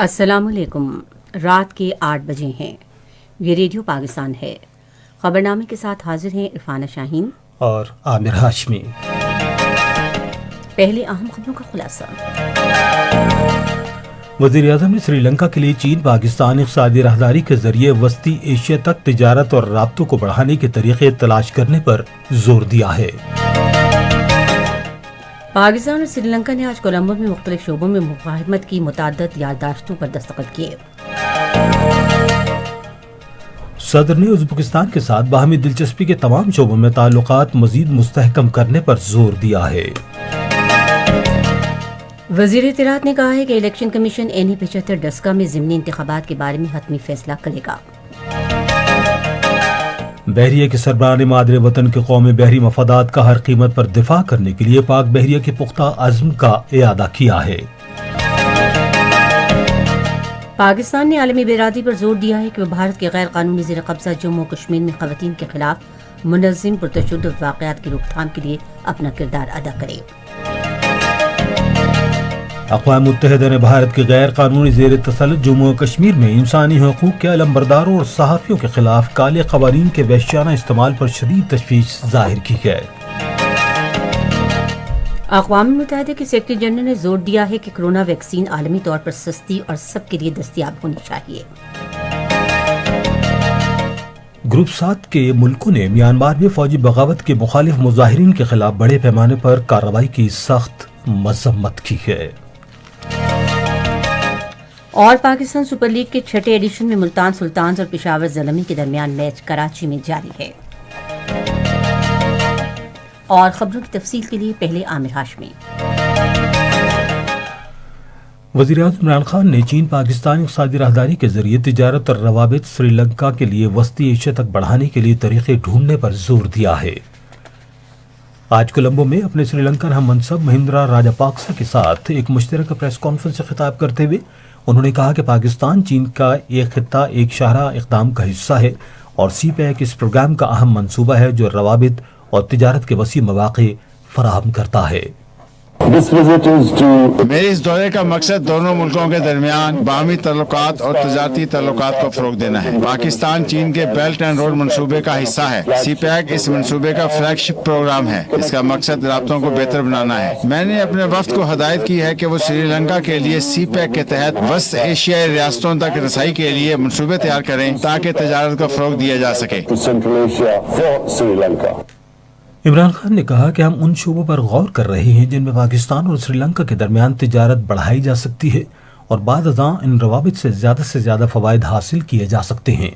السلام علیکم۔ رات کے 8 بجے ہیں۔ یہ ریڈیو پاکستان ہے۔ خبرنامے کے ساتھ حاضر ہیں عرفانہ شاہین اور عامر ہاشمی۔ پہلے اہم خبروں کا خلاصہ۔ وزیر اعظم نے سری لنکا کے لیے چین پاکستان اقتصادی راہداری کے ذریعے وسطی ایشیا تک تجارت اور رابطوں کو بڑھانے کے طریقے تلاش کرنے پر زور دیا ہے۔ پاکستان اور سری لنکا نے آج کولمبو میں مختلف شعبوں میں مفاہمت کی متعدد یادداشتوں پر دستخط کیے۔ صدر نے ازبکستان کے ساتھ باہمی دلچسپی کے تمام شعبوں میں تعلقات مزید مستحکم کرنے پر زور دیا ہے۔ وزیر اطلاعات نے کہا ہے کہ الیکشن کمیشن NE-75 ڈسکا میں ضمنی انتخابات کے بارے میں حتمی فیصلہ کرے گا۔ بحریہ کے سربراہ نے مادر وطن کے قومی بحری مفادات کا ہر قیمت پر دفاع کرنے کے لیے پاک بحریہ کے پختہ عزم کا اعادہ کیا ہے۔ پاکستان نے عالمی برادری پر زور دیا ہے کہ وہ بھارت کے غیر قانونی زیر قبضہ جموں و کشمیر میں خواتین کے خلاف منظم پرتشدد واقعات کی روک تھام کے لیے اپنا کردار ادا کرے۔ اقوام متحدہ نے بھارت کے غیر قانونی زیر تسلط جموں و کشمیر میں انسانی حقوق کے علمبرداروں اور صحافیوں کے خلاف کالے قوانین کے وحشیانہ استعمال پر شدید تشویش ظاہر کی ہے۔ اقوام متحدہ کے سیکرٹری جنرل نے زور دیا ہے کہ کرونا ویکسین عالمی طور پر سستی اور سب کے لیے دستیاب ہونی چاہیے۔ گروپ 7 کے ملکوں نے میانمار میں فوجی بغاوت کے مخالف مظاہرین کے خلاف بڑے پیمانے پر کارروائی کی سخت مذمت کی ہے۔ اور پاکستان سپر لیگ کے 6 ایڈیشن میں ملتان سلطانز اور پشاور زلمی کے درمیان میچ کراچی میں جاری ہے۔ اور خبروں کی تفصیل کے لیے پہلے عامر ہاشمی۔ وزیر اعظم عمران خان نے چین پاکستان اقتصادی راہداری کے ذریعے تجارت اور روابط سری لنکا کے لیے وسطی ایشیا تک بڑھانے کے لیے طریقے ڈھونڈنے پر زور دیا ہے۔ آج کولمبو میں اپنے سری لنکن ہم منصب مہندرا راجاپاکسا کے ساتھ ایک مشترکہ پریس کانفرنس سے خطاب کرتے ہوئے انہوں نے کہا کہ پاکستان چین کا ایک خطہ ایک شاہراہ اقدام کا حصہ ہے اور سی پیک اس پروگرام کا اہم منصوبہ ہے جو روابط اور تجارت کے وسیع مواقع فراہم کرتا ہے۔ میرے اس دورے کا مقصد دونوں ملکوں کے درمیان باہمی تعلقات اور تجارتی تعلقات کو فروغ دینا ہے۔ پاکستان چین کے بیلٹ اینڈ روڈ منصوبے کا حصہ ہے۔ سی پیک اس منصوبے کا فلیگ شپ پروگرام ہے۔ اس کا مقصد رابطوں کو بہتر بنانا ہے۔ میں نے اپنے وفد کو ہدایت کی ہے کہ وہ سری لنکا کے لیے سی پیک کے تحت وسط ایشیائی ریاستوں تک رسائی کے لیے منصوبے تیار کریں تاکہ تجارت کو فروغ دیا جا سکے۔ عمران خان نے کہا کہ ہم ان شعبوں پر غور کر رہے ہیں جن میں پاکستان اور سری لنکا کے درمیان تجارت بڑھائی جا سکتی ہے اور بعد ازاں ان روابط سے زیادہ فوائد حاصل کیے جا سکتے ہیں۔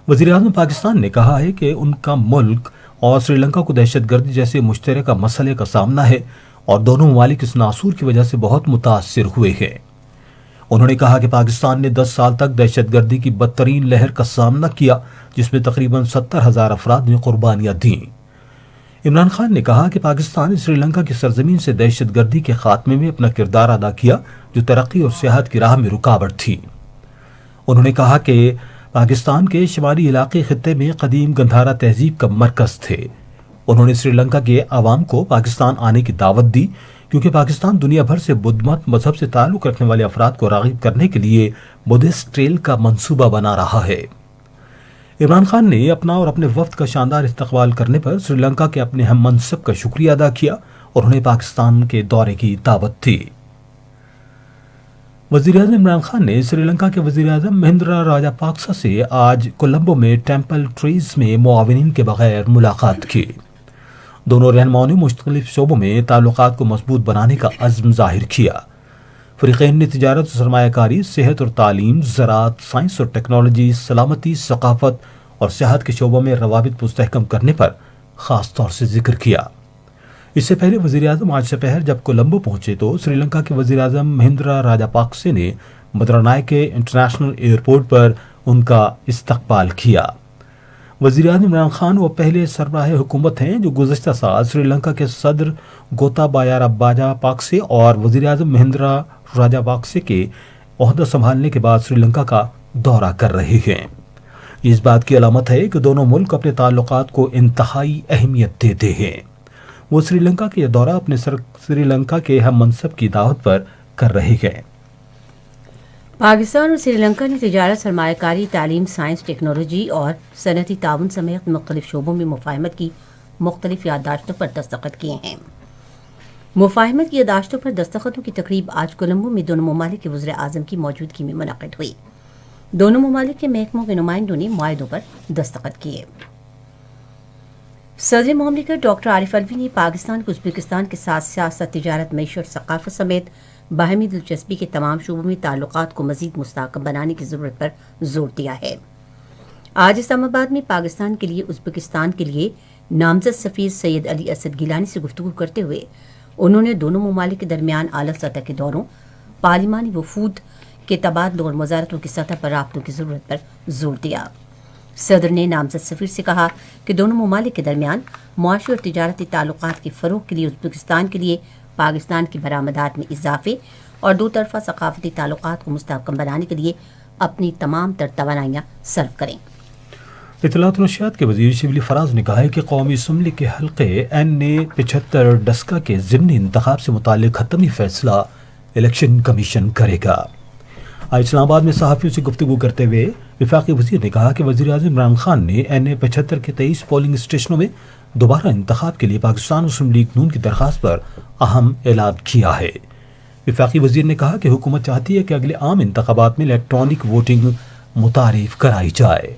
وزیر اعظم پاکستان نے کہا ہے کہ ان کا ملک اور سری لنکا کو دہشت گردی جیسے مشترکہ مسئلے کا سامنا ہے اور دونوں ممالک اس ناصور کی وجہ سے بہت متاثر ہوئے ہیں۔ انہوں نے کہا کہ پاکستان نے 10 سال تک دہشت گردی کی بدترین لہر کا سامنا کیا جس میں تقریباً 70,000 افراد نے قربانیاں دیں۔ عمران خان نے کہا کہ پاکستان نے سری لنکا کی سرزمین سے دہشت گردی کے خاتمے میں اپنا کردار ادا کیا جو ترقی اور سیاحت کی راہ میں رکاوٹ تھی۔ انہوں نے کہا کہ پاکستان کے شمالی علاقے خطے میں قدیم گندھارا تہذیب کا مرکز تھے۔ انہوں نے سری لنکا کے عوام کو پاکستان آنے کی دعوت دی کیونکہ پاکستان دنیا بھر سے بدھ مت مذہب سے تعلق رکھنے والے افراد کو راغب کرنے کے لیے بدھسٹ ٹریل کا منصوبہ بنا رہا ہے۔ عمران خان نے اپنا اور اپنے وفد کا شاندار استقبال کرنے پر سری لنکا کے اپنے ہم منصب کا شکریہ ادا کیا اور انہیں پاکستان کے دورے کی دعوت دی۔ وزیر اعظم عمران خان نے سری لنکا کے وزیر اعظم مہندرا راجاپاکسا سے آج کولمبو میں ٹیمپل ٹریز میں معاونین کے بغیر ملاقات کی۔ دونوں رہنماؤں نے مختلف شعبوں میں تعلقات کو مضبوط بنانے کا عزم ظاہر کیا۔ فریقین نے تجارت و سرمایہ کاری، صحت اور تعلیم، زراعت، سائنس اور ٹیکنالوجی، سلامتی، ثقافت اور سیاحت کے شعبوں میں روابط مستحکم کرنے پر خاص طور سے ذکر کیا۔ اس سے پہلے وزیر اعظم آج دوپہر جب کولمبو پہنچے تو سری لنکا کے وزیر اعظم مہندرا راجاپاکسے نے مدرانائکے انٹرنیشنل ایئرپورٹ پر ان کا استقبال کیا۔ وزیر اعظم عمران خان وہ پہلے سربراہ حکومت ہیں جو گزشتہ سال سری لنکا کے صدر گوتابایا راجاپاکسے اور وزیر اعظم مہندرا راجاپاکسے کے عہدہ سنبھالنے کے بعد سری لنکا کا دورہ کر رہے ہیں۔ یہ اس بات کی علامت ہے کہ دونوں ملک اپنے تعلقات کو انتہائی اہمیت دیتے ہیں۔ وہ سری لنکا کا یہ دورہ اپنے سری لنکا کے ہم منصب کی دعوت پر کر رہے ہیں۔ پاکستان اور سری لنکا نے تجارت، سرمایہ کاری، تعلیم، سائنس، ٹیکنالوجی اور صنعتی تعاون سمیت مختلف شعبوں میں مفاہمت کی مختلف یادداشتوں پر دستخط کیے ہیں۔ مفاہمت کی یادداشتوں پر دستخطوں کی تقریب آج کولمبو میں دونوں ممالک کے وزراء اعظم کی موجودگی میں منعقد ہوئی۔ دونوں ممالک کے محکموں کے نمائندوں نے معاہدوں پر دستخط کیے۔ صدر مملکت ڈاکٹر عارف علوی نے پاکستان کو ازبکستان کے ساتھ سیاست، تجارت، معیشت، ثقافت سمیت باہمی دلچسپی کے تمام شعبوں میں تعلقات کو مزید مستحکم بنانے کی ضرورت پر زور دیا ہے۔ آج اسلام آباد میں پاکستان کے لیے ازبکستان کے لیے نامزد سفیر سید علی اسد گیلانی سے گفتگو کرتے ہوئے انہوں نے دونوں ممالک کے درمیان اعلیٰ سطح کے دوروں، پارلیمانی وفود کے تبادلوں اور وزارتوں کی سطح پر رابطوں کی ضرورت پر زور دیا۔ صدر نے نامزد سفیر سے کہا کہ دونوں ممالک کے درمیان معاشی اور تجارتی تعلقات کے فروغ کے لیے ازبکستان کے لیے پاکستان کی برآمدات میں اضافے اور دو طرفہ ثقافتی تعلقات کو مستحکم بنانے کے لیے اپنی تمام تر توانائیاں صرف کریں۔ اطلاعات و نشریات کے وزیر شبلی فراز نے کہا ہے کہ قومی اسمبلی کے حلقے N75 ڈسکا کے ضمنی انتخاب سے متعلق حتمی فیصلہ الیکشن کمیشن کرے گا۔ آج اسلام آباد میں صحافیوں سے گفتگو کرتے ہوئے وفاقی وزیر نے کہا کہ وزیر اعظم عمران خان نے N75 کے 23 پولنگ اسٹیشنوں میں دوبارہ انتخاب کے لیے پاکستان مسلم لیگ نون کی درخواست پر اہم اعلان کیا ہے۔ وفاقی وزیر نے کہا کہ حکومت چاہتی ہے کہ اگلے عام انتخابات میں الیکٹرانک ووٹنگ متعارف کرائی جائے۔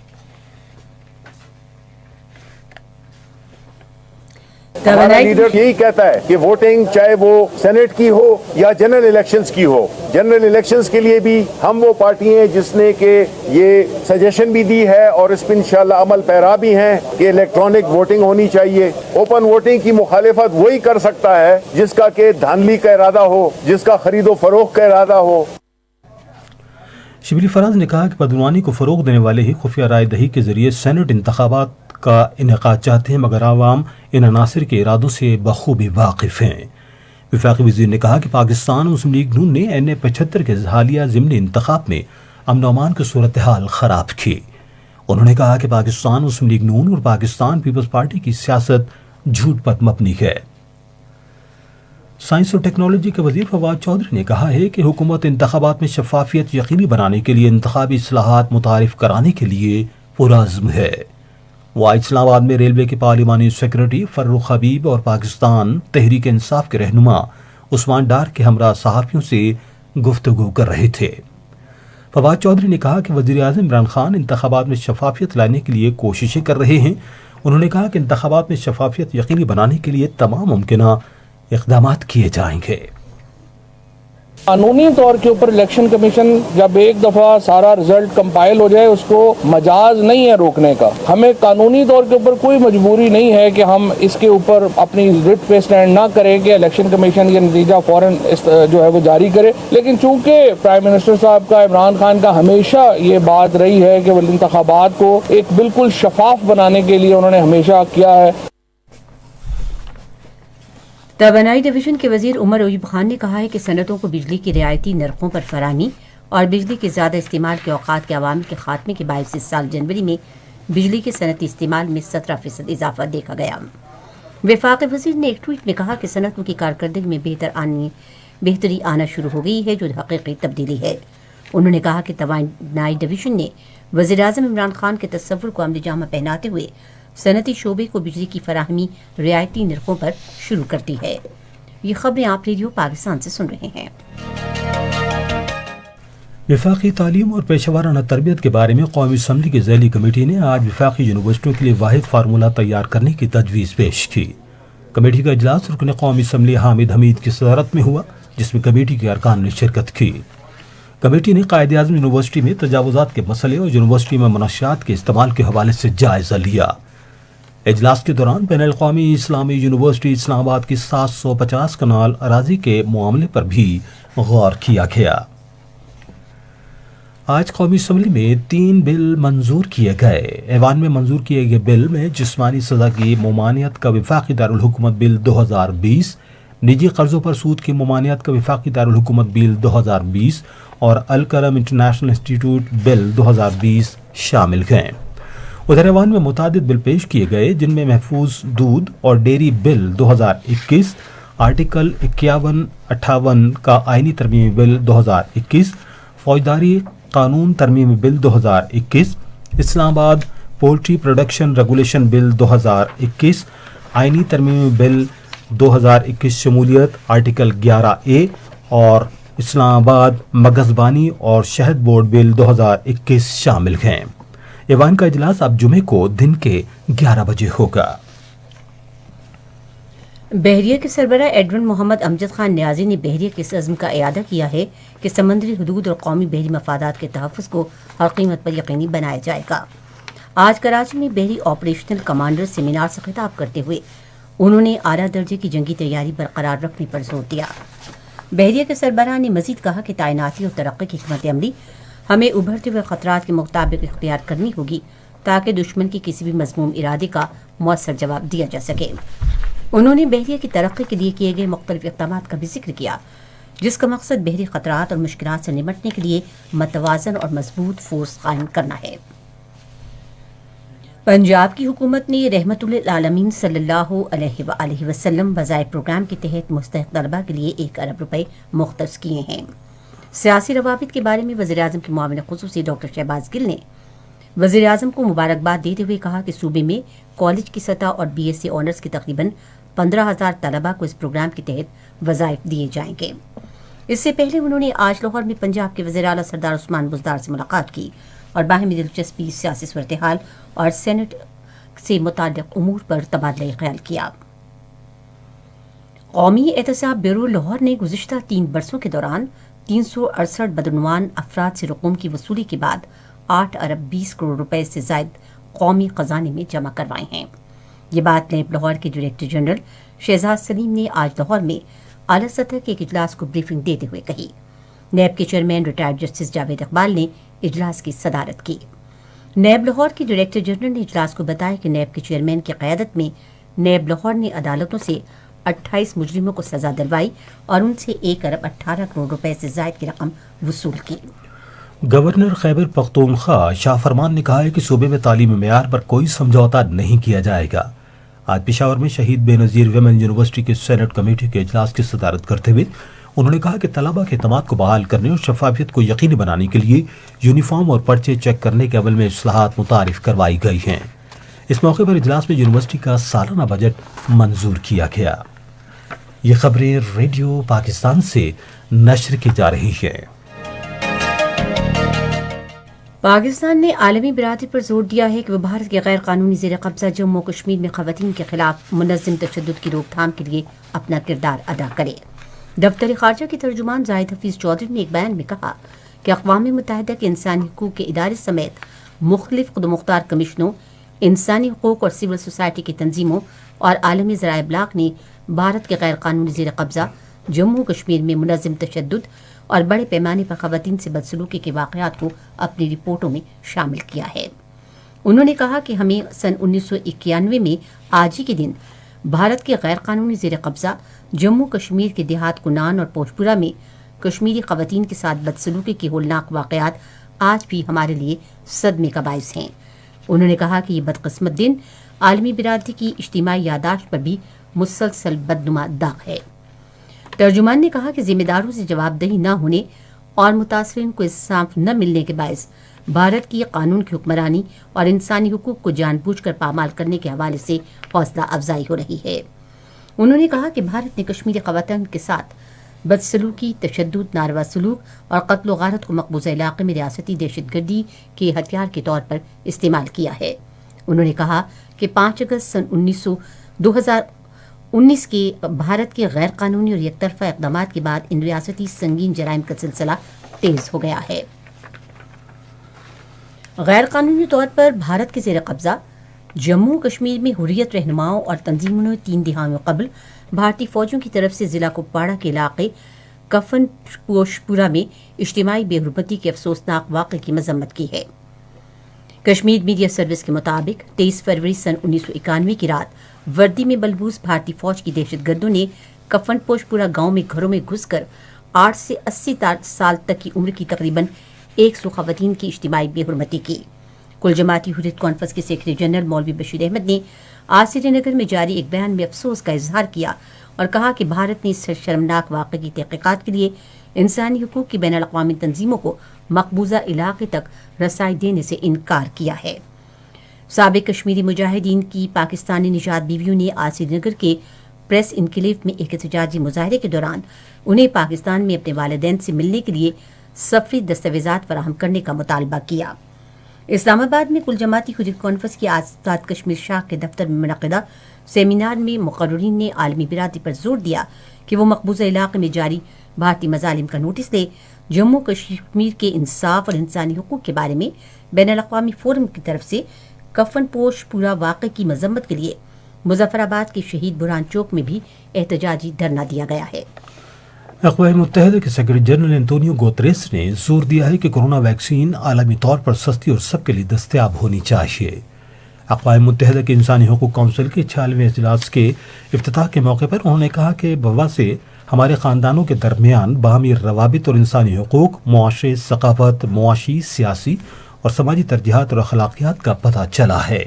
ہمارا لیڈر یہی کہتا ہے کہ ووٹنگ چاہے وہ سینٹ کی ہو یا جنرل الیکشنز کی ہو، جنرل الیکشنز کے لیے بھی ہم وہ پارٹی ہیں جس نے کہ یہ سجیشن بھی دی ہے اور اس پہ انشاءاللہ عمل پیرا بھی ہیں کہ الیکٹرانک ووٹنگ ہونی چاہیے۔ اوپن ووٹنگ کی مخالفت وہی کر سکتا ہے جس کا کہ دھاندلی کا ارادہ ہو، جس کا خرید و فروخت کا ارادہ ہو۔ شبلی فراز نے کہا کہ بدعنوانی کو فروغ دینے والے ہی خفیہ رائے دہی کے ذریعے سینٹ انتخابات کا انعقاد چاہتے ہیں، مگر عوام ان عناصر کے ارادوں سے بخوبی واقف ہیں۔ وفاقی وزیر نے کہا کہ پاکستان مسلم لیگ نون نے N75 کے حالیہ ضمنی انتخاب میں امن و امان کی صورتحال خراب کی۔ انہوں نے کہا کہ پاکستان مسلم لیگ نون اور پاکستان پیپلز پارٹی کی سیاست جھوٹ پر مبنی ہے۔ سائنس اور ٹیکنالوجی کے وزیر فواد چودھری نے کہا ہے کہ حکومت انتخابات میں شفافیت یقینی بنانے کے لیے انتخابی اصلاحات متعارف کرانے کے لیے پرعزم ہے۔ وہ آج اسلام آباد میں ریلوے کے پارلیمانی سیکرٹری فروخ حبیب اور پاکستان تحریک انصاف کے رہنما عثمان ڈار کے ہمراہ صحافیوں سے گفتگو کر رہے تھے۔ فواد چودھری نے کہا کہ وزیر اعظم عمران خان انتخابات میں شفافیت لانے کے لیے کوششیں کر رہے ہیں۔ انہوں نے کہا کہ انتخابات میں شفافیت یقینی بنانے کے لیے تمام ممکنہ اقدامات کیے جائیں گے۔ قانونی طور کے اوپر الیکشن کمیشن جب ایک دفعہ سارا رزلٹ کمپائل ہو جائے اس کو مجاز نہیں ہے روکنے کا۔ ہمیں قانونی طور کے اوپر کوئی مجبوری نہیں ہے کہ ہم اس کے اوپر اپنی رٹ پہ سٹینڈ نہ کریں کہ الیکشن کمیشن یہ نتیجہ فوراً جو ہے وہ جاری کرے، لیکن چونکہ پرائم منسٹر صاحب کا، عمران خان کا ہمیشہ یہ بات رہی ہے کہ وہ انتخابات کو ایک بالکل شفاف بنانے کے لیے انہوں نے ہمیشہ کیا ہے۔ توانائی ڈویژن کے وزیر عمر ایوب خان نے کہا ہے کہ صنعتوں کو بجلی کی رعایتی نرخوں پر فراہمی اور بجلی کے زیادہ استعمال کے اوقات کے عوامل کے خاتمے کے باعث اس سال جنوری میں بجلی کے صنعتی استعمال میں 17% اضافہ دیکھا گیا۔ وفاقی وزیر نے ایک ٹویٹ میں کہا کہ صنعتوں کی کارکردگی میں بہتری آنا شروع ہو گئی ہے، جو حقیقی تبدیلی ہے۔ انہوں نے کہا کہ توانائی ڈویژن نے وزیر اعظم عمران خان کے تصور کو عملی جامہ پہناتے ہوئے صنعتی شعبے کو بجلی کی فراہمی رعایتی نرخوں پر شروع کر دی ہے۔ یہ خبریں آپ ریڈیو پاکستان سے سن رہے ہیں۔ وفاقی تعلیم اور پیشہ ورانہ تربیت کے بارے میں قومی اسمبلی کی ذیلی کمیٹی نے آج وفاقی یونیورسٹیوں کے لیے واحد فارمولہ تیار کرنے کی تجویز پیش کی۔ کمیٹی کا اجلاس رکن قومی اسمبلی حامد حمید کی صدارت میں ہوا، جس میں کمیٹی کے ارکان نے شرکت کی۔ کمیٹی نے قائد اعظم یونیورسٹی میں تجاوزات کے مسئلے اور یونیورسٹی میں منشیات کے استعمال کے حوالے سے جائزہ لیا۔ اجلاس کے دوران بین الاقوامی اسلامی یونیورسٹی اسلام آباد کی 750 کنال اراضی کے معاملے پر بھی غور کیا گیا۔ آج قومی اسمبلی میں 3 بل منظور کیے گئے۔ ایوان میں منظور کیے گئے بل میں جسمانی سزا کی ممانعت کا وفاقی دارالحکومت بل 2020، نجی قرضوں پر سود کی ممانعت کا وفاقی دارالحکومت بل 2020 اور الکرم انٹرنیشنل انسٹیٹیوٹ بل 2020 شامل ہیں۔ ادھر ایوان میں متعدد بل پیش کیے گئے، جن میں محفوظ دودھ اور ڈیری بل 2021، آرٹیکل 51-58 کا آئینی ترمیمی بل 2021، فوجداری قانون ترمیمی بل 2021، اسلام آباد پولٹری پروڈکشن ریگولیشن بل 2021، آئینی ترمیمی بل 2021 شمولیت آرٹیکل 11A اور اسلام آباد مگزبانی اور شہد بورڈ بل 2021 شامل ہیں۔ ایوان کا اجلاس اب جمعے کو دن کے 11 بجے ہوگا۔ بحریہ کے سربراہ ایڈون محمد امجد خان نیازی نے بحریہ کے اس عزم کا اعادہ کیا ہے کہ سمندری حدود اور قومی بحری مفادات کے تحفظ کو ہر قیمت پر یقینی بنایا جائے گا۔ آج کراچی میں بحری آپریشنل کمانڈر سیمینار سے خطاب کرتے ہوئے انہوں نے اعلیٰ درجے کی جنگی تیاری برقرار رکھنے پر زور دیا۔ بحریہ کے سربراہ نے مزید کہا کہ تعیناتی اور ترقی کی حکمت عملی ہمیں ابھرتے ہوئے خطرات کے مطابق اختیار کرنی ہوگی تاکہ دشمن کے کسی بھی مذموم ارادے کا مؤثر جواب دیا جا سکے۔ انہوں نے بحریہ کی ترقی کے لیے کیے گئے مختلف اقدامات کا بھی ذکر کیا، جس کا مقصد بحری خطرات اور مشکلات سے نمٹنے کے لیے متوازن اور مضبوط فورس قائم کرنا ہے۔ پنجاب کی حکومت نے رحمت للعالمین صلی اللہ علیہ وآلہ وسلم وظائف پروگرام کے تحت مستحق طلباء کے لیے 1 ارب روپے مختص کیے ہیں۔ سیاسی روابط کے بارے میں وزیراعظم کے معاون خصوصی ڈاکٹر شہباز گل نے وزیر اعظم کو مبارکباد دیتے ہوئے کہا کہ صوبے میں کالج کی سطح اور BSc آنرز کے تقریباً 15,000 طلباء کو اس پروگرام کے تحت وظائف دیے جائیں گے۔ اس سے پہلے انہوں نے آج لاہور میں پنجاب کے وزیر اعلیٰ سردار عثمان بزدار سے ملاقات کی اور باہمی دلچسپی، سیاسی صورتحال اور سینٹ سے متعلق امور پر تبادلہ خیال کیا۔ قومی احتساب بیورو لاہور نے گزشتہ 3 برسوں کے دوران 368 بدعنوان افراد سے رقوم کی وصولی کے بعد 8 ارب 20 کروڑ روپے سے زائد قومی خزانے میں جمع کروائے ہیں۔ یہ بات نیب لاہور کے ڈائریکٹر جنرل شہزاد سلیم نے آج لاہور میں اعلیٰ سطح کے ایک اجلاس کو بریفنگ دیتے ہوئے کہی۔ نیب کے chairman retired justice Javed Iqbal نے اجلاس کی صدارت کی۔ نیب لاہور کے ڈائریکٹر جنرل نے اجلاس کو بتایا کہ نیب کے چیئرمین کی قیادت میں نیب لاہور نے عدالتوں سے 28 مجرموں کو سزا دلوائی اور ان سے 1 ارب 18 کروڑ روپے سے زائد کی رقم وصول کی۔ گورنر خیبر پختونخوا شاہ فرمان نے کہا ہے کہ صوبے میں تعلیمی معیار پر کوئی سمجھوتا نہیں کیا جائے گا۔ آج پشاور میں شہید بے نظیر ویمن یونیورسٹی کے سینٹ کمیٹی کے اجلاس کی صدارت کرتے ہوئے انہوں نے کہا کہ طلباء کے اعتماد کو بحال کرنے اور شفافیت کو یقینی بنانے کے لیے یونیفارم اور پرچے چیک کرنے کے عمل میں اصلاحات متعارف کروائی گئی ہیں۔ اس موقع پر اجلاس میں یونیورسٹی کا سالانہ بجٹ منظور کیا گیا۔ یہ خبریں ریڈیو پاکستان سے نشر کی جا رہی ہیں۔ پاکستان نے عالمی برادری پر زور دیا ہے کہ وہ بھارت کے غیر قانونی زیر قبضہ جموں و کشمیر میں خواتین کے خلاف منظم تشدد کی روک تھام کے لیے اپنا کردار ادا کرے۔ دفتر خارجہ کے ترجمان زاہد حفیظ چودھری نے ایک بیان میں کہا کہ اقوام متحدہ کے انسانی حقوق کے ادارے سمیت مختلف خود مختار کمیشنوں، انسانی حقوق اور سول سوسائٹی کی تنظیموں اور عالمی ذرائع ابلاغ نے بھارت کے غیر قانونی زیر قبضہ جموں و کشمیر میں منظم تشدد اور بڑے پیمانے پر خواتین سے بدسلوکی کے واقعات کو اپنی رپورٹوں میں شامل کیا ہے۔ انہوں نے کہا کہ ہمیں سن 1991 میں آج ہی کے دن بھارت کے غیر قانونی زیر قبضہ جموں کشمیر کے دیہات کنان اور پوشپورہ میں کشمیری خواتین کے ساتھ بدسلوکی کے ہولناک واقعات آج بھی ہمارے لیے صدمے کا باعث ہیں۔ انہوں نے کہا کہ یہ بدقسمت دن عالمی برادری کی اجتماعی یادداشت پر بھی مسلسل بدنما داغ ہے۔ ترجمان نے کہا کہ ذمہ داروں سے جواب دہی نہ ہونے اور متاثرین کو انصاف نہ ملنے کے باعث بھارت کی قانون کی حکمرانی اور انسانی حقوق کو جان بوجھ کر پامال کرنے کے حوالے سے حوصلہ افزائی ہو رہی ہے۔ انہوں نے کہا کہ بھارت نے کشمیری خواتین کے ساتھ بدسلوکی، تشدد، ناروا سلوک اور قتل و غارت کو مقبوضہ علاقے میں ریاستی دہشت گردی کے ہتھیار کے طور پر استعمال کیا ہے۔ انہوں نے کہا کہ 5 اگست سن 2019 کے بھارت کے غیر قانونی اور یک طرفہ اقدامات کے بعد ان ریاستی سنگین جرائم کا سلسلہ تیز ہو گیا ہے۔ غیر قانونی طور پر بھارت کے زیر قبضہ جموں کشمیر میں حریت رہنماؤں اور تنظیموں نے 3 دہائیوں قبل بھارتی فوجوں کی طرف سے ضلع کپواڑہ کے علاقے کفن پوشپورہ میں اجتماعی بے حرمتی کے افسوسناک واقعے کی مذمت کی ہے۔ کشمیر میڈیا سروس کے مطابق 23 فروری سن 1991 کی رات وردی میں بلبوس بھارتی فوج کی دہشت گردوں نے کفن پوشپورہ گاؤں میں گھروں میں گھس کر 8 سے 80 سال تک کی عمر کی تقریباً 100 خواتین کی اجتماعی بے حرمتی کی۔ کل جماعتی حریت کانفرنس کے سیکرٹری جنرل مولوی بشیر احمد نے آج سری نگر میں جاری ایک بیان میں افسوس کا اظہار کیا اور کہا کہ بھارت نے اس شرمناک واقعے کی تحقیقات کے لیے انسانی حقوق کی بین الاقوامی تنظیموں کو مقبوضہ علاقے تک رسائی دینے سے انکار کیا ہے۔ سابق کشمیری مجاہدین کی پاکستانی نژاد بیویوں نے آج سری نگر کے پریس انکلیو میں ایک احتجاجی مظاہرے کے دوران انہیں پاکستان میں اپنے والدین سے ملنے کے لیے سفری دستاویزات فراہم کرنے کا مطالبہ کیا۔ اسلام آباد میں کل جماعتی حجت کانفرنس کی آزاد کشمیر شاخ کے دفتر میں منعقدہ سیمینار میں مقررین نے عالمی برادری پر زور دیا کہ وہ مقبوضہ علاقے میں جاری بھارتی مظالم کا نوٹس لے، جموں کشمیر کے انصاف اور انسانی حقوق کے بارے میں بین الاقوامی فورم کی طرف سے کفن پوش پورا واقعے کی مذمت کے لیے مظفر آباد کے شہید برہان چوک میں بھی احتجاجی دھرنا دیا گیا ہے۔ اقوام متحدہ کے سیکرٹری جنرل انتونیو گوتریس نے زور دیا ہے کہ کورونا ویکسین عالمی طور پر سستی اور سب کے لیے دستیاب ہونی چاہیے۔ اقوام متحدہ کے انسانی حقوق کونسل کے 46ویں اجلاس کے افتتاح کے موقع پر انہوں نے کہا کہ وبا سے ہمارے خاندانوں کے درمیان باہمی روابط اور انسانی حقوق، معاشرے، ثقافت، معاشی، سیاسی اور سماجی ترجیحات اور اخلاقیات کا پتہ چلا ہے۔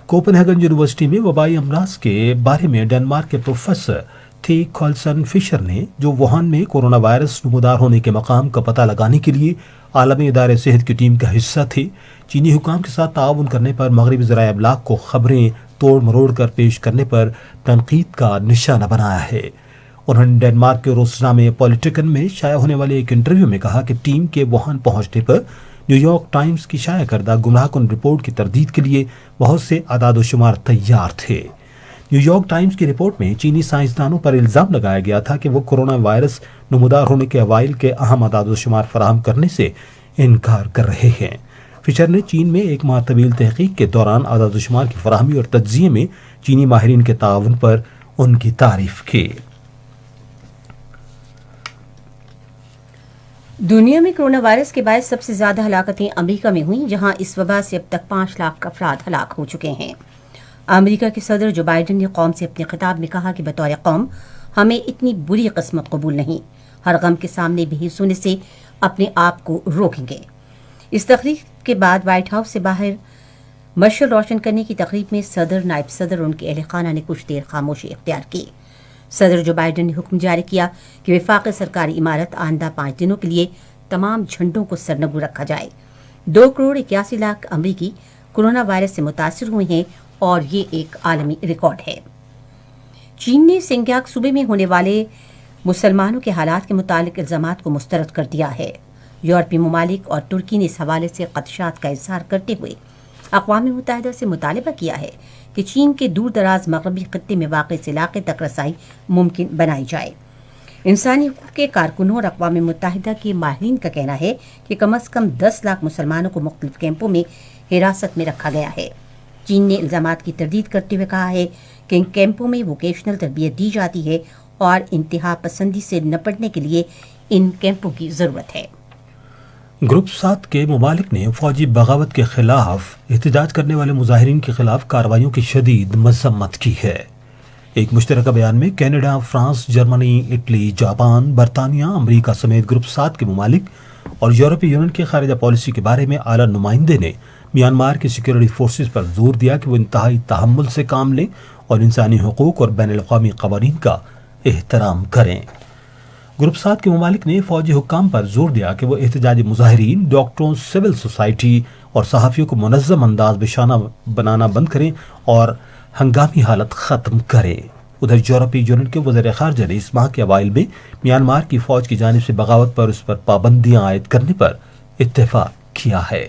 کوپن ہیگن یونیورسٹی میں وبائی امراض کے بارے میں ڈنمارک کے پروفیسر تھی کالسن فشر نے، جو ووہان میں کورونا وائرس نمودار ہونے کے مقام کا پتہ لگانے کے لیے عالمی ادارے صحت کی ٹیم کا حصہ تھے، چینی حکام کے ساتھ تعاون کرنے پر مغربی ذرائع ابلاغ کو خبریں توڑ مروڑ کر پیش کرنے پر تنقید کا نشانہ بنایا ہے۔ انہوں نے ڈنمارک کے روزنامے پولیٹیکن میں شائع ہونے والے ایک انٹرویو میں کہا کہ ٹیم کے ووہان پہنچنے پر نیو یارک ٹائمز کی شائع کردہ گمراہ کن رپورٹ کی تردید کے لیے بہت سے اعداد و شمار تیار تھے۔ نیو یارک ٹائمز کی رپورٹ میں چینی سائنسدانوں پر الزام لگایا گیا تھا کہ وہ کورونا وائرس نمودار ہونے کے اوائل کے اہم اعداد و شمار فراہم کرنے سے انکار کر رہے ہیں۔ فشر نے چین میں ایک ماہ طویل تحقیق کے دوران اعداد و شمار کی فراہمی اور تجزیے میں چینی ماہرین کے تعاون پر ان کی تعریف کی۔ دنیا میں کرونا وائرس کے باعث سب سے زیادہ ہلاکتیں امریکہ میں ہوئیں، جہاں اس وبا سے اب تک 5 لاکھ افراد ہلاک ہو چکے ہیں۔ امریکہ کے صدر جو بائیڈن نے قوم سے اپنے خطاب میں کہا کہ بطور قوم ہمیں اتنی بری قسمت قبول نہیں، ہر غم کے سامنے بے حس ہونے سے اپنے آپ کو روکیں گے۔ اس تقریر کے بعد وائٹ ہاؤس سے باہر مشعل روشن کرنے کی تقریب میں صدر، نائب صدر اور ان کے اہل خانہ نے کچھ دیر خاموشی اختیار کی۔ صدر جو بائیڈن نے حکم جاری کیا کہ وفاقی سرکاری عمارت آئندہ 5 دنوں کے لیے تمام جھنڈوں کو سرنگو رکھا جائے۔ 2.81 کروڑ امریکی کورونا وائرس سے متاثر ہوئے ہیں اور یہ ایک عالمی ریکارڈ ہے۔ چین نے سنگیاک صوبے میں ہونے والے مسلمانوں کے حالات کے متعلق الزامات کو مسترد کر دیا ہے۔ یورپی ممالک اور ترکی نے اس حوالے سے خدشات کا اظہار کرتے ہوئے اقوام متحدہ سے مطالبہ کیا ہے کہ چین کے دور دراز مغربی خطے میں واقع اس علاقے تک رسائی ممکن بنائی جائے۔ انسانی حقوق کے کارکنوں اور اقوام متحدہ کے ماہرین کا کہنا ہے کہ کم از کم 10 لاکھ مسلمانوں کو مختلف کیمپوں میں حراست میں رکھا گیا ہے۔ چین نے الزامات کی تردید کرتے ہوئے کہا ہے کہ ان کیمپوں میں ووکیشنل تربیت دی جاتی ہے اور انتہا پسندی سے نپٹنے کے لیے ان کیمپوں کی ضرورت ہے۔ گروپ 7 کے ممالک نے فوجی بغاوت کے خلاف احتجاج کرنے والے مظاہرین کے خلاف کارروائیوں کی شدید مذمت کی ہے۔ ایک مشترکہ بیان میں Canada, France, Germany, Italy, Japan, برطانیہ، امریکہ سمیت گروپ 7 کے ممالک اور یورپی یونین کے خارجہ پالیسی کے بارے میں اعلیٰ نمائندے نے میانمار کی سیکورٹی فورسز پر زور دیا کہ وہ انتہائی تحمل سے کام لیں اور انسانی حقوق اور بین الاقوامی قوانین کا احترام کریں۔ گروپ 7 کے ممالک نے فوجی حکام پر زور دیا کہ وہ احتجاجی مظاہرین، ڈاکٹروں، سول سوسائٹی اور صحافیوں کو منظم انداز نشانہ بنانا بند کریں اور ہنگامی حالت ختم کریں۔ ادھر یورپی یونین کے وزیر خارجہ نے اس ماہ کے اوائل میں میانمار کی فوج کی جانب سے بغاوت پر اس پر پابندیاں عائد کرنے پر اتفاق کیا ہے۔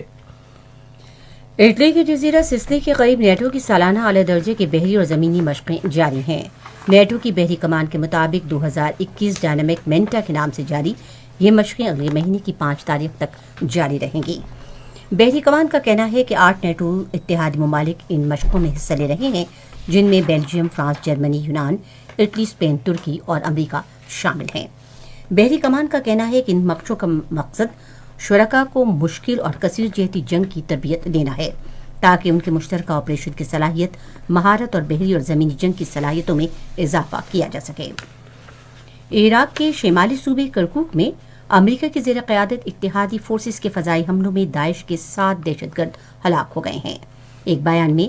اٹلی کے جزیرہ سسلی کے قریب نیٹو کی سالانہ اعلی درجے کی بحری اور زمینی مشقیں جاری ہیں۔ نیٹو کی بحری کمان کے مطابق 2021 ڈائنامک مینٹا کے نام سے جاری یہ مشقیں اگلے مہینے کی 5 تاریخ تک جاری رہیں گی۔ بحری کمان کا کہنا ہے کہ 8 نیٹو اتحادی ممالک ان مشقوں میں حصہ لے رہے ہیں، جن میں بیلجیم، فرانس، جرمنی، یونان، اٹلی، اسپین، ترکی اور امریکہ شامل ہیں۔ بحری کمان کا کہنا ہے کہ ان مشقوں کا مقصد شرکاء کو مشکل اور کثیر جہتی جنگ کی تربیت دینا ہے تاکہ ان کے مشترکہ آپریشن کی صلاحیت، مہارت اور بحری اور زمینی جنگ کی صلاحیتوں میں اضافہ کیا جا سکے۔ عراق کے شمالی صوبے کرکوک میں امریکہ کی زیر قیادت اتحادی فورسز کے فضائی حملوں میں داعش کے 7 دہشت گرد ہلاک ہو گئے ہیں۔ ایک بیان میں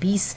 20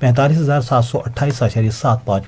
45,728.75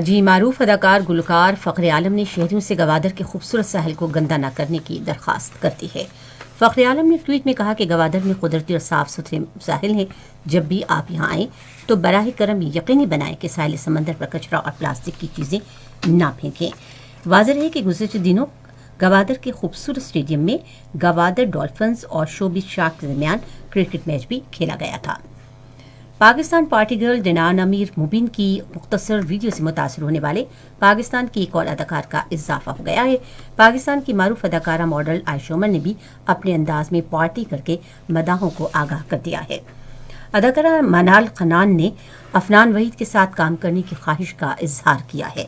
جی معروف اداکار گلوکار فخر عالم نے شہریوں سے گوادر کے خوبصورت ساحل کو گندا نہ کرنے کی درخواست کر دی ہے۔ فخر عالم نے ٹویٹ میں کہا کہ گوادر میں قدرتی اور صاف ستھرے ساحل ہیں، جب بھی آپ یہاں آئیں تو براہ کرم یقینی بنائیں کہ ساحل سمندر پر کچرا اور پلاسٹک کی چیزیں نہ پھینکیں۔ واضح ہے کہ گزشتہ دنوں گوادر کے خوبصورت اسٹیڈیم میں گوادر ڈولفنز اور شوبز شارک کے درمیان کرکٹ میچ بھی کھیلا گیا تھا۔ پاکستان پارٹی گرل ڈنان امیر مبین کی مختصر ویڈیو سے متاثر ہونے والے پاکستان کی ایک اور اداکار کا اضافہ ہو گیا ہے۔ پاکستان کی معروف اداکارہ ماڈل عائشہ عمر نے بھی اپنے انداز میں پارٹی کر کے مداحوں کو آگاہ کر دیا ہے۔ اداکارہ منال خنان نے افنان وحید کے ساتھ کام کرنے کی خواہش کا اظہار کیا ہے۔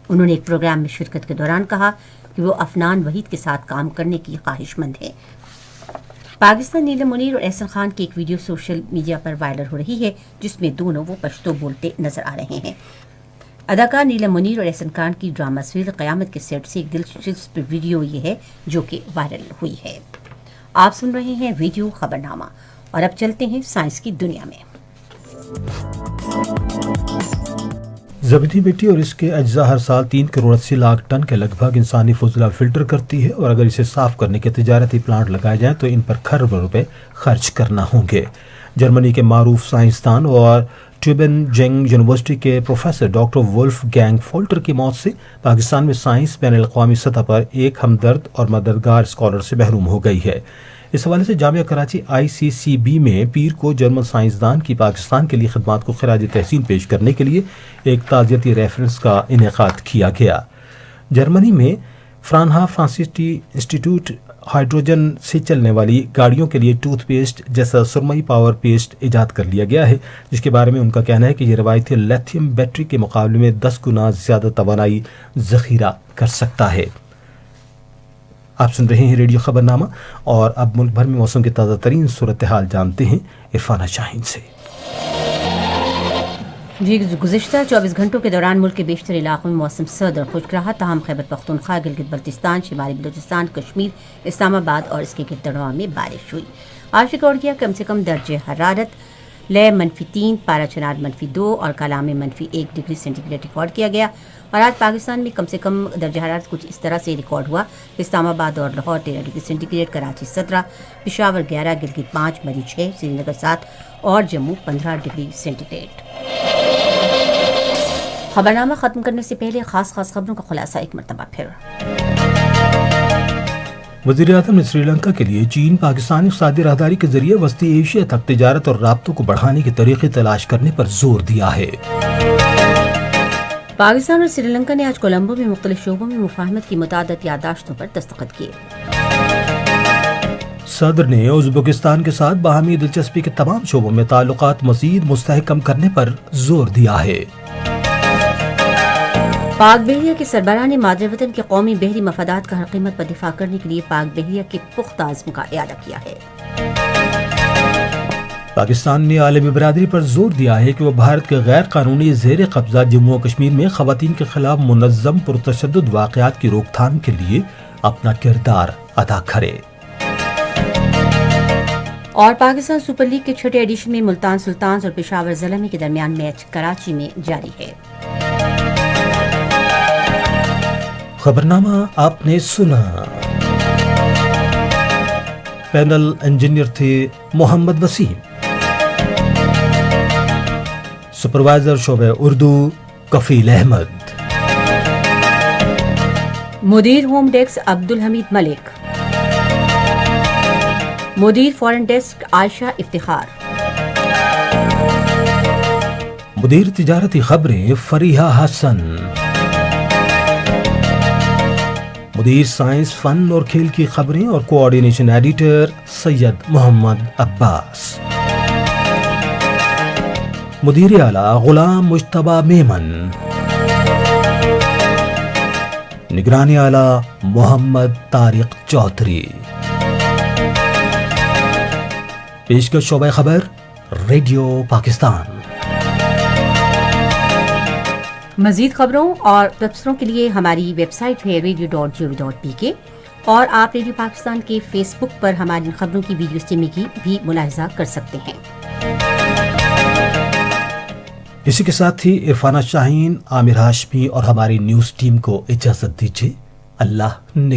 انہوں نے ایک پروگرام میں شرکت کے دوران کہا کہ وہ افنان وحید کے ساتھ کام کرنے کی خواہش مند ہے۔ پاکستان نیلم منیر اور احسن خان کی ایک ویڈیو سوشل میڈیا پر وائرل ہو رہی ہے، جس میں دونوں وہ پشتو بولتے نظر آ رہے ہیں۔ اداکار نیلم منیر اور احسن خان کی ڈرامہ سیریل قیامت کے سیٹ سے ایک دلچسپ ویڈیو یہ ہے جو کہ وائرل ہوئی ہے۔ آپ سن رہے ہیں ویڈیو خبرنامہ اور اب چلتے ہیں سائنس کی دنیا میں۔ زبدی مٹی اور اس کے اجزاء ہر سال 3 کروڑ 80 لاکھ ٹن کے لگ بھگ انسانی فضلہ فلٹر کرتی ہے، اور اگر اسے صاف کرنے کے تجارتی پلانٹ لگائے جائیں تو ان پر کھربوں روپے خرچ کرنا ہوں گے۔ جرمنی کے معروف سائنسدان اور ٹیوبنجنگ یونیورسٹی کے پروفیسر ڈاکٹر ولف گینگ فولٹر کی موت سے پاکستان میں سائنس بین الاقوامی سطح پر ایک ہمدرد اور مددگار اسکالر سے محروم ہو گئی ہے۔ اس حوالے سے جامعہ کراچی ICCB میں پیر کو جرمن سائنسدان کی پاکستان کے لیے خدمات کو خراج تحسین پیش کرنے کے لیے ایک تعزیتی ریفرنس کا انعقاد کیا گیا۔ جرمنی میں فرانہا فرانسیسی انسٹیٹیوٹ ہائیڈروجن سے چلنے والی گاڑیوں کے لیے ٹوتھ پیسٹ جیسا سرمئی پاور پیسٹ ایجاد کر لیا گیا ہے، جس کے بارے میں ان کا کہنا ہے کہ یہ روایتی لیتھیم بیٹری کے مقابلے میں 10 گنا زیادہ توانائی ذخیرہ کر سکتا ہے۔ آپ سن رہے ہیں ریڈیو خبرنامہ، اور اب ملک بھر میں موسم کی تازہ ترین صورتحال جانتے ہیں عرفانہ شاہین سے۔ جی گزشتہ 24 گھنٹوں کے دوران ملک کے بیشتر علاقوں میں موسم سرد اور خشک رہا، تاہم خیبر پختونخوا، گلگت بلتستان، شمالی بلوچستان، کشمیر، اسلام آباد اور اس کے گرد و نواح میں بارش ہوئی۔ آج ریکارڈ کیا کم سے کم درجہ حرارت لے -3، پارا چنار -2 اور کالام میں -1 ڈگری سینٹی گریڈ ریکارڈ کیا گیا۔ اور آج پاکستان میں کم سے کم درجہ حرارت کچھ اس طرح سے ریکارڈ ہوا: اسلام آباد اور Lahore 13 degree centigrade, Karachi 17، Peshawar 11، Gilgit 5، Murree 6، Srinagar 7 اور جموں 15 ڈگری سینٹی گریڈ۔ خبرنامہ ختم کرنے سے پہلے خاص خبروں کا خلاصہ ایک مرتبہ پھر۔ وزیر اعظم نے سری لنکا کے لیے چین پاکستان اقتصادی راہداری کے ذریعے وسطی ایشیا تک تجارت اور رابطوں کو بڑھانے کے طریقے تلاش کرنے پر زور دیا ہے۔ پاکستان اور سری لنکا نے آج کولمبو میں مختلف شعبوں میں مفاہمت کی متعدد یادداشتوں پر دستخط کیے۔ صدر نے ازبکستان کے ساتھ باہمی دلچسپی کے تمام شعبوں میں تعلقات مزید مستحکم کرنے پر زور دیا ہے۔ پاک بحریہ کے سربراہ نے مادر وطن کے قومی بحری مفادات کا ہر قیمت پر دفاع کرنے کے لیے پاک بحریہ کے پختہ عزم کا اعادہ کیا ہے۔ پاکستان نے عالمی برادری پر زور دیا ہے کہ وہ بھارت کے غیر قانونی زیر قبضہ جموں و کشمیر میں خواتین کے خلاف منظم پرتشدد واقعات کی روک تھام کے لیے اپنا کردار ادا کرے۔ اور پاکستان سپر لیگ کے 6 ایڈیشن میں ملتان سلطانز اور پشاور زلمی کے درمیان میچ کراچی میں جاری ہے۔ خبرنامہ آپ نے سنا۔ پینل انجینئر تھے محمد وسیم، سپروائزر شعبہ اردو کفیل احمد، مدیر ہوم ڈیسک عبدالحمید ملک، مدیر فورن ڈیسک عائشہ افتخار، مدیر تجارتی خبریں فریحہ حسن، مدیر سائنس فن اور کھیل کی خبریں اور کوآرڈینیشن ایڈیٹر سید محمد عباس، مدیر اعلیٰ غلام مجتبیٰ میمن، نگرانی اعلیٰ محمد طارق چودھری، پیشکش شعبہ خبر ریڈیو پاکستان۔ مزید خبروں اور تبصروں کے لیے ہماری ویب سائٹ ہے radio.gov.pk، اور آپ ریڈیو پاکستان کے فیس بک پر ہماری خبروں کی ویڈیو اسٹریمنگ کی بھی ملاحظہ کر سکتے ہیں۔ اسی کے ساتھ ہی عرفانہ شاہین، عامر ہاشمی اور ہماری نیوز ٹیم کو اجازت دیجیے۔ اللہ نے